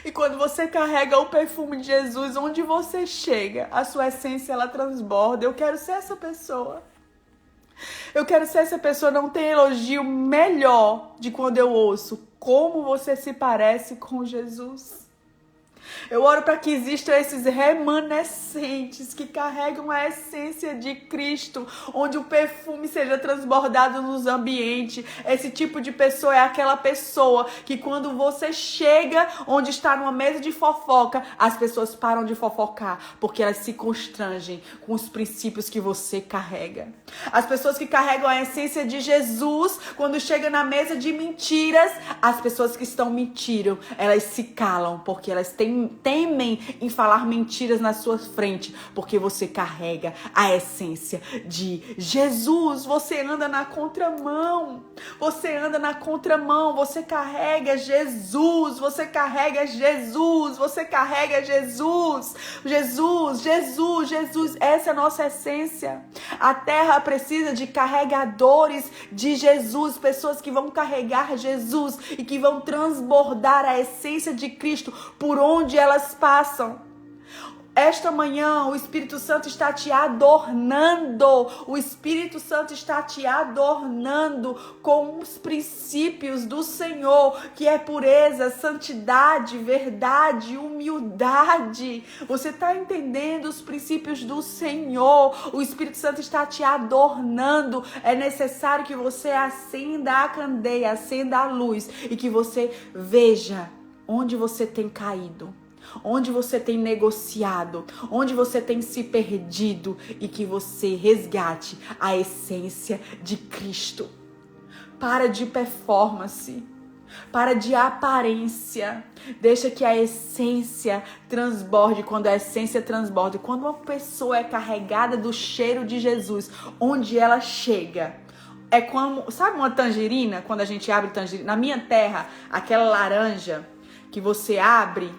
E quando você carrega o perfume de Jesus, onde você chega, a sua essência ela transborda. Eu quero ser essa pessoa. Eu quero ser essa pessoa. Não tem elogio melhor de quando eu ouço como você se parece com Jesus. Eu oro para que existam esses remanescentes que carregam a essência de Cristo, onde o perfume seja transbordado nos ambientes. Esse tipo de pessoa é aquela pessoa que quando você chega onde está numa mesa de fofoca, as pessoas param de fofocar, porque elas se constrangem com os princípios que você carrega. As pessoas que carregam a essência de Jesus, quando chega na mesa de mentiras, as pessoas que estão mentindo, elas se calam, porque elas temem em falar mentiras na sua frente, porque você carrega a essência de Jesus. Você anda na contramão. Você anda na contramão. Você carrega Jesus. Você carrega Jesus. Você carrega Jesus. Jesus, Jesus, Jesus. Essa é a nossa essência. A terra precisa de carregadores de Jesus, pessoas que vão carregar Jesus e que vão transbordar a essência de Cristo por onde elas passam. Esta manhã o Espírito Santo está te adornando. O Espírito Santo está te adornando com os princípios do Senhor, que é pureza, santidade, verdade, humildade. Você está entendendo os princípios do Senhor? O Espírito Santo está te adornando. É necessário que você acenda a candeia, acenda a luz e que você veja onde você tem caído, onde você tem negociado, onde você tem se perdido e que você resgate a essência de Cristo. Para de performance, para de aparência. Deixa que a essência transborde. Quando a essência transborda, quando uma pessoa é carregada do cheiro de Jesus, onde ela chega, é como, sabe uma tangerina? Quando a gente abre tangerina, na minha terra, aquela laranja que você abre,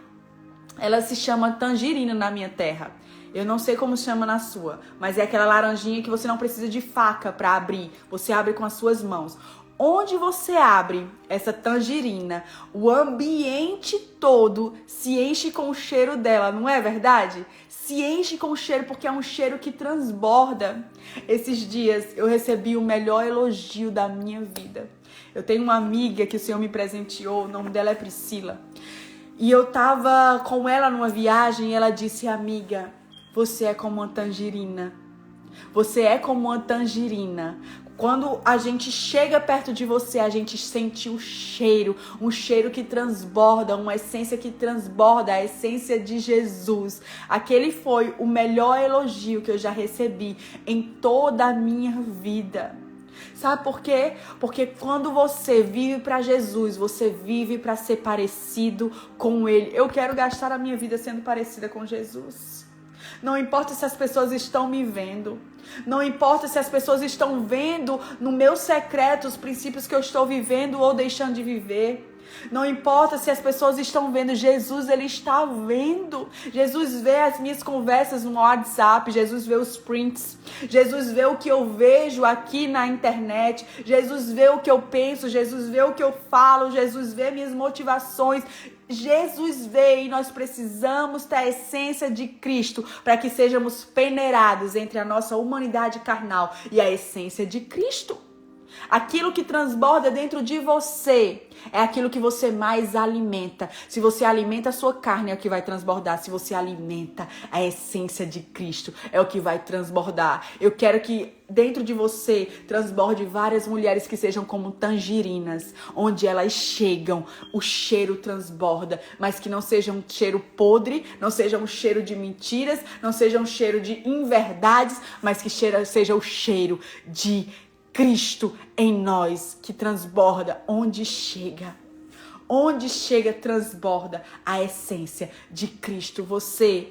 ela se chama tangerina na minha terra. Eu não sei como se chama na sua, mas é aquela laranjinha que você não precisa de faca para abrir. Você abre com as suas mãos. Onde você abre essa tangerina, o ambiente todo se enche com o cheiro dela, não é verdade? Se enche com o cheiro porque é um cheiro que transborda. Esses dias eu recebi o melhor elogio da minha vida. Eu tenho uma amiga que o Senhor me presenteou, o nome dela é Priscila. E eu tava com ela numa viagem e ela disse: amiga, você é como uma tangerina. Você é como uma tangerina. Quando a gente chega perto de você, a gente sente o cheiro, um cheiro que transborda, uma essência que transborda, a essência de Jesus. Aquele foi o melhor elogio que eu já recebi em toda a minha vida. Sabe por quê? Porque quando você vive para Jesus, você vive para ser parecido com Ele. Eu quero gastar a minha vida sendo parecida com Jesus. Não importa se as pessoas estão me vendo. Não importa se as pessoas estão vendo no meu secreto os princípios que eu estou vivendo ou deixando de viver. Não importa se as pessoas estão vendo, Jesus, Ele está vendo. Jesus vê as minhas conversas no WhatsApp, Jesus vê os prints, Jesus vê o que eu vejo aqui na internet, Jesus vê o que eu penso, Jesus vê o que eu falo, Jesus vê minhas motivações. Jesus vê, e nós precisamos ter a essência de Cristo para que sejamos peneirados entre a nossa humanidade carnal e a essência de Cristo. Aquilo que transborda dentro de você é aquilo que você mais alimenta. Se você alimenta a sua carne, é o que vai transbordar. Se você alimenta a essência de Cristo, é o que vai transbordar. Eu quero que dentro de você transborde várias mulheres que sejam como tangerinas, onde elas chegam, o cheiro transborda, mas que não seja um cheiro podre, não seja um cheiro de mentiras, não seja um cheiro de inverdades, mas que seja o cheiro de Cristo em nós, que transborda onde chega. Onde chega, transborda a essência de Cristo.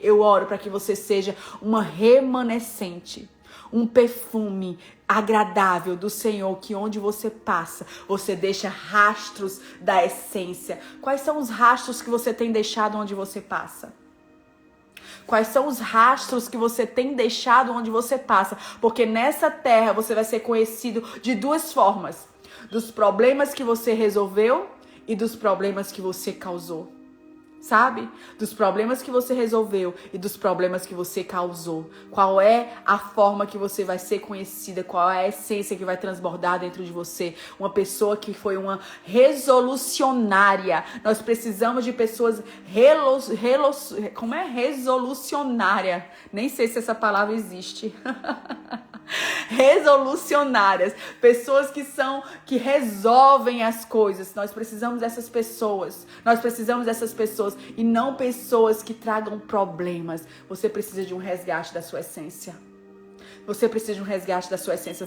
Eu oro para que você seja uma remanescente, um perfume agradável do Senhor, que onde você passa, você deixa rastros da essência. Quais são os rastros que você tem deixado onde você passa? Quais são os rastros que você tem deixado onde você passa? Porque nessa terra você vai ser conhecido de duas formas: dos problemas que você resolveu e dos problemas que você causou. Sabe? Dos problemas que você resolveu e dos problemas que você causou. Qual é a forma que você vai ser conhecida? Qual é a essência que vai transbordar dentro de você? Uma pessoa que foi uma resolucionária. Nós precisamos de pessoas resolucionária. Nem sei se essa palavra existe. Resolucionárias, pessoas que resolvem as coisas. Nós precisamos dessas pessoas. E não pessoas que tragam problemas. Você precisa de um resgate da sua essência.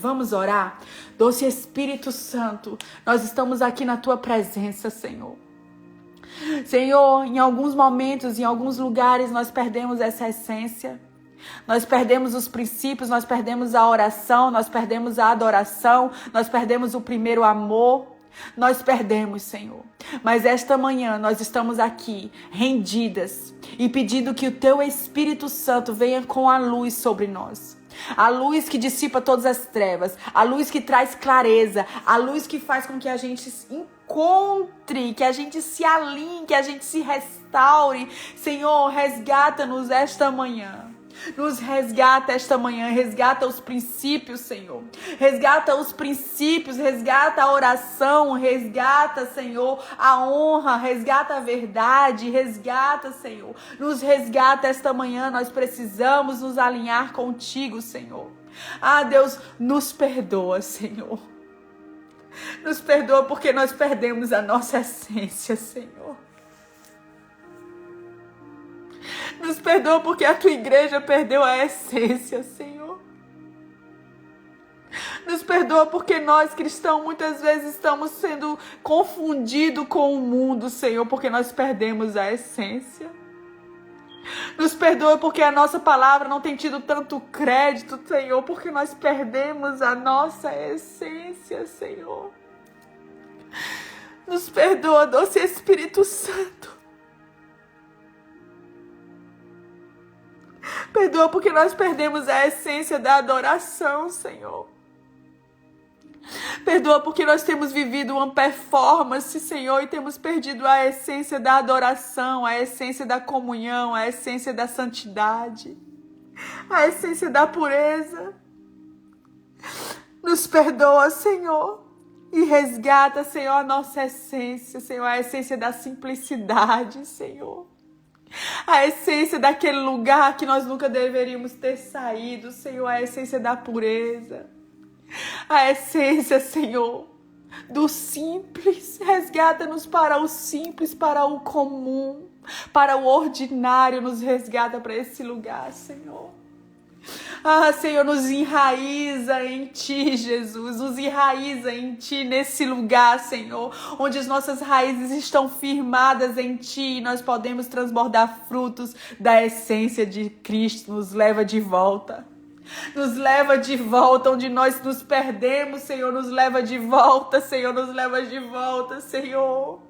Vamos orar? Doce Espírito Santo, nós estamos aqui na tua presença, Senhor. Senhor, em alguns momentos, em alguns lugares, nós perdemos essa essência. Nós perdemos os princípios, nós perdemos a oração, nós perdemos a adoração, nós perdemos o primeiro amor. Nós perdemos, Senhor. Mas esta manhã nós estamos aqui rendidas e pedindo que o teu Espírito Santo venha com a luz sobre nós. A luz que dissipa todas as trevas, a luz que traz clareza, a luz que faz com que a gente se encontre, que a gente se alinhe, que a gente se restaure. Senhor, resgata-nos esta manhã. Nos resgata esta manhã, resgata os princípios, Senhor. Resgata os princípios, resgata a oração, resgata, Senhor, a honra, resgata a verdade, resgata, Senhor. Nos resgata esta manhã, nós precisamos nos alinhar contigo, Senhor. Ah, Deus, nos perdoa, Senhor. Nos perdoa porque nós perdemos a nossa essência, Senhor. Nos perdoa porque a tua igreja perdeu a essência, Senhor. Nos perdoa porque nós, cristãos, muitas vezes estamos sendo confundidos com o mundo, Senhor, porque nós perdemos a essência. Nos perdoa porque a nossa palavra não tem tido tanto crédito, Senhor, porque nós perdemos a nossa essência, Senhor. Nos perdoa, doce Espírito Santo. Perdoa porque nós perdemos a essência da adoração, Senhor. Perdoa porque nós temos vivido uma performance, Senhor, e temos perdido a essência da adoração, a essência da comunhão, a essência da santidade, a essência da pureza. Nos perdoa, Senhor, e resgata, Senhor, a nossa essência, Senhor, a essência da simplicidade, Senhor. A essência daquele lugar que nós nunca deveríamos ter saído, Senhor, a essência da pureza. A essência, Senhor, do simples. Resgata-nos para o simples, para o comum, para o ordinário. Nos resgata para esse lugar, Senhor. Ah, Senhor, nos enraiza em Ti, Jesus. Nos enraiza em Ti, nesse lugar, Senhor, onde as nossas raízes estão firmadas em Ti. Nós podemos transbordar frutos da essência de Cristo. Nos leva de volta. Nos leva de volta onde nós nos perdemos, Senhor. Nos leva de volta, Senhor. Nos leva de volta, Senhor.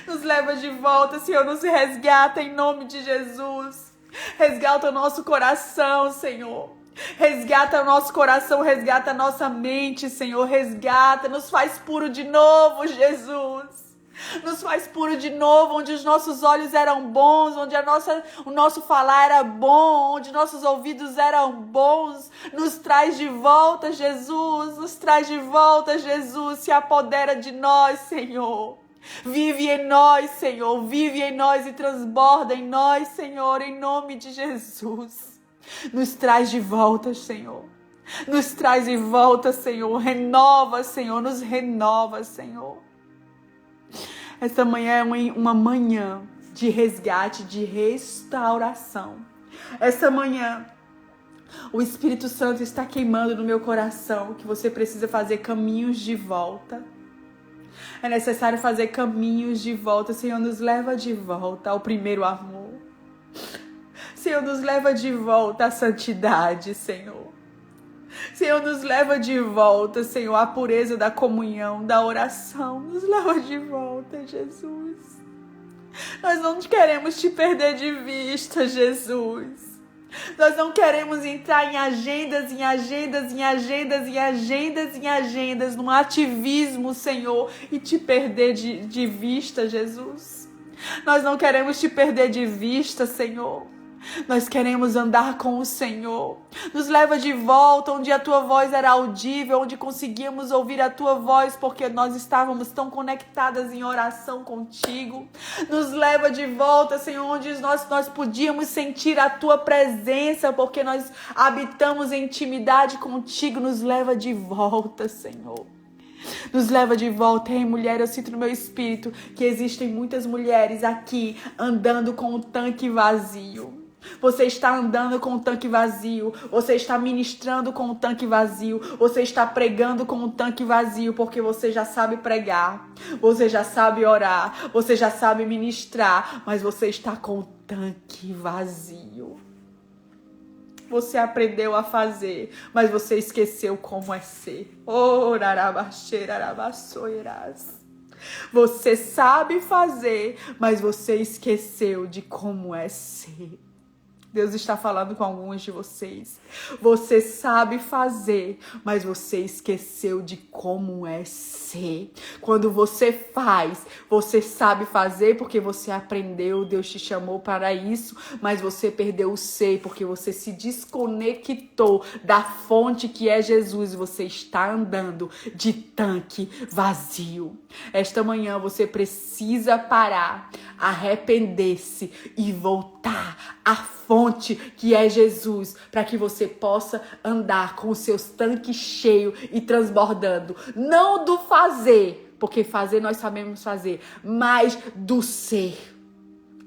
Nos leva de volta, Senhor. Nos resgata em nome de Jesus. Resgata o nosso coração, Senhor. Resgata o nosso coração, resgata a nossa mente, Senhor. Resgata, nos faz puro de novo, Jesus. Nos faz puro de novo, onde os nossos olhos eram bons, onde o nosso falar era bom, onde nossos ouvidos eram bons. Nos traz de volta, Jesus. Nos traz de volta, Jesus. Se apodera de nós, Senhor. Vive em nós, Senhor. Vive em nós e transborda em nós, Senhor, em nome de Jesus. Nos traz de volta, Senhor. Nos traz de volta, Senhor. Renova, Senhor. Nos renova, Senhor. Esta manhã é uma manhã de resgate, de restauração. Esta manhã, o Espírito Santo está queimando no meu coração que você precisa fazer caminhos de volta. É necessário fazer caminhos de volta. Senhor, nos leva de volta ao primeiro amor. Senhor, nos leva de volta à santidade, Senhor. Senhor, nos leva de volta, Senhor, à pureza da comunhão, da oração. Nos leva de volta, Jesus. Nós não queremos te perder de vista, Jesus. Nós não queremos entrar em agendas, num ativismo, Senhor, e te perder de vista, Jesus. Nós não queremos te perder de vista, Senhor. Nós queremos andar com o Senhor. Nos leva de volta onde a Tua voz era audível, onde conseguíamos ouvir a Tua voz porque nós estávamos tão conectadas em oração contigo. Nos leva de volta, Senhor, onde nós podíamos sentir a Tua presença porque nós habitamos em intimidade contigo. Nos leva de volta, Senhor. Nos leva de volta. Ei, mulher, eu sinto no meu espírito que existem muitas mulheres aqui andando com o tanque vazio. Você está andando com o tanque vazio. Você está ministrando com o tanque vazio. Você está pregando com o tanque vazio porque você já sabe pregar. Você já sabe orar. Você já sabe ministrar. Mas você está com o tanque vazio. Você aprendeu a fazer, mas você esqueceu como é ser. Você sabe fazer, mas você esqueceu de como é ser. Deus está falando com alguns de vocês. Você sabe fazer, mas você esqueceu de como é ser. Quando você faz, você sabe fazer porque você aprendeu, Deus te chamou para isso, mas você perdeu o ser porque você se desconectou da fonte que é Jesus e você está andando de tanque vazio. Esta manhã você precisa parar, arrepender-se e voltar à fonte que é Jesus, para que você possa andar com os seus tanques cheios e transbordando, não do fazer, porque fazer nós sabemos fazer, mas do ser.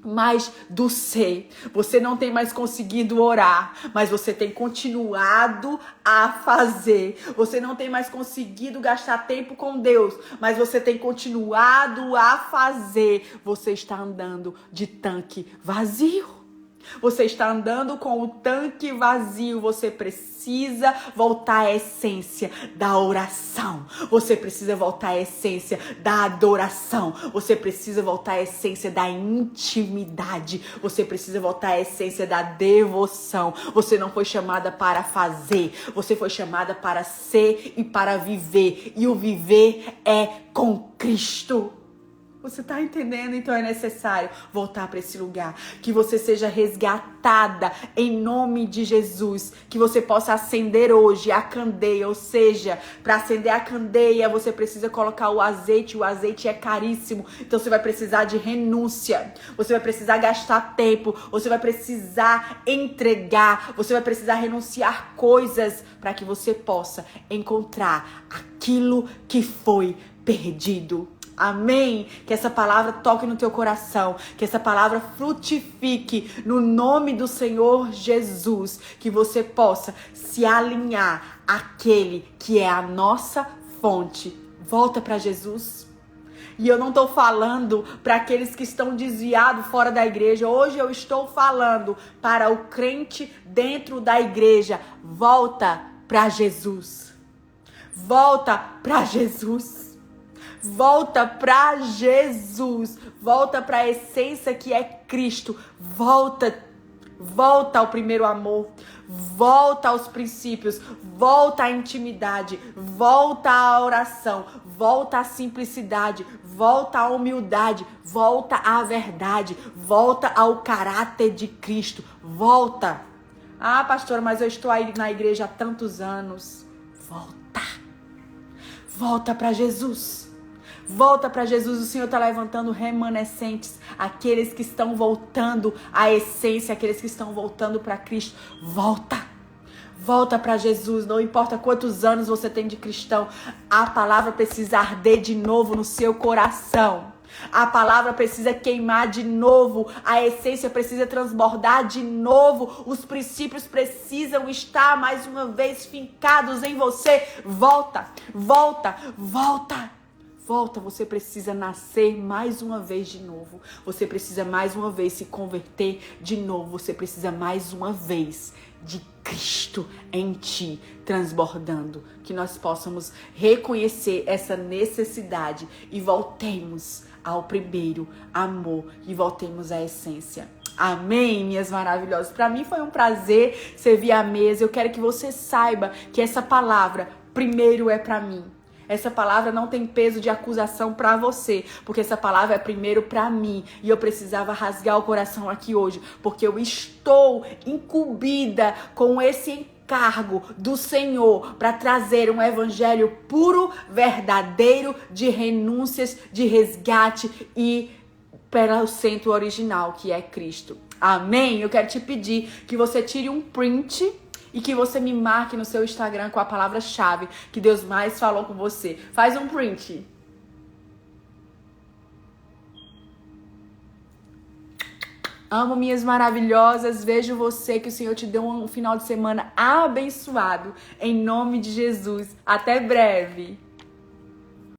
Mais do ser. Você não tem mais conseguido orar, mas você tem continuado a fazer. Você não tem mais conseguido gastar tempo com Deus, mas você tem continuado a fazer. Você está andando de tanque vazio. Você está andando com o tanque vazio. Você precisa voltar à essência da oração. Você precisa voltar à essência da adoração. Você precisa voltar à essência da intimidade. Você precisa voltar à essência da devoção. Você não foi chamada para fazer. Você foi chamada para ser e para viver. E o viver é com Cristo. Você está entendendo? Então é necessário voltar para esse lugar. Que você seja resgatada em nome de Jesus. Que você possa acender hoje a candeia. Ou seja, para acender a candeia você precisa colocar o azeite. O azeite é caríssimo. Então você vai precisar de renúncia. Você vai precisar gastar tempo. Você vai precisar entregar. Você vai precisar renunciar coisas para que você possa encontrar aquilo que foi perdido. Amém? Que essa palavra toque no teu coração, que essa palavra frutifique no nome do Senhor Jesus, que você possa se alinhar àquele que é a nossa fonte. Volta para Jesus. E eu não estou falando para aqueles que estão desviados fora da igreja. Hoje eu estou falando para o crente dentro da igreja. Volta para Jesus. Volta para Jesus. Volta para Jesus. Volta para a essência que é Cristo. Volta ao primeiro amor. Volta aos princípios. Volta à intimidade. Volta à oração. Volta à simplicidade. Volta à humildade. Volta à verdade. Volta ao caráter de Cristo. Volta. Ah, pastora, mas eu estou aí na igreja há tantos anos. Volta. Volta para Jesus. Volta para Jesus, o Senhor está levantando remanescentes, aqueles que estão voltando à essência, aqueles que estão voltando para Cristo. Volta para Jesus, não importa quantos anos você tem de cristão, a palavra precisa arder de novo no seu coração. A palavra precisa queimar de novo, a essência precisa transbordar de novo, os princípios precisam estar mais uma vez fincados em você. Volta, você precisa nascer mais uma vez de novo. Você precisa mais uma vez se converter de novo. Você precisa mais uma vez de Cristo em ti, transbordando. Que nós possamos reconhecer essa necessidade e voltemos ao primeiro amor e voltemos à essência. Amém, minhas maravilhosas. Para mim foi um prazer servir à mesa. Eu quero que você saiba que essa palavra primeiro é para mim. Essa palavra não tem peso de acusação para você, porque essa palavra é primeiro para mim. E eu precisava rasgar o coração aqui hoje, porque eu estou incumbida com esse encargo do Senhor para trazer um evangelho puro, verdadeiro, de renúncias, de resgate e para o centro original, que é Cristo. Amém? Eu quero te pedir que você tire um print e que você me marque no seu Instagram com a palavra-chave que Deus mais falou com você. Faz um print. Amo, minhas maravilhosas. Vejo você, que o Senhor te deu um final de semana abençoado. Em nome de Jesus. Até breve.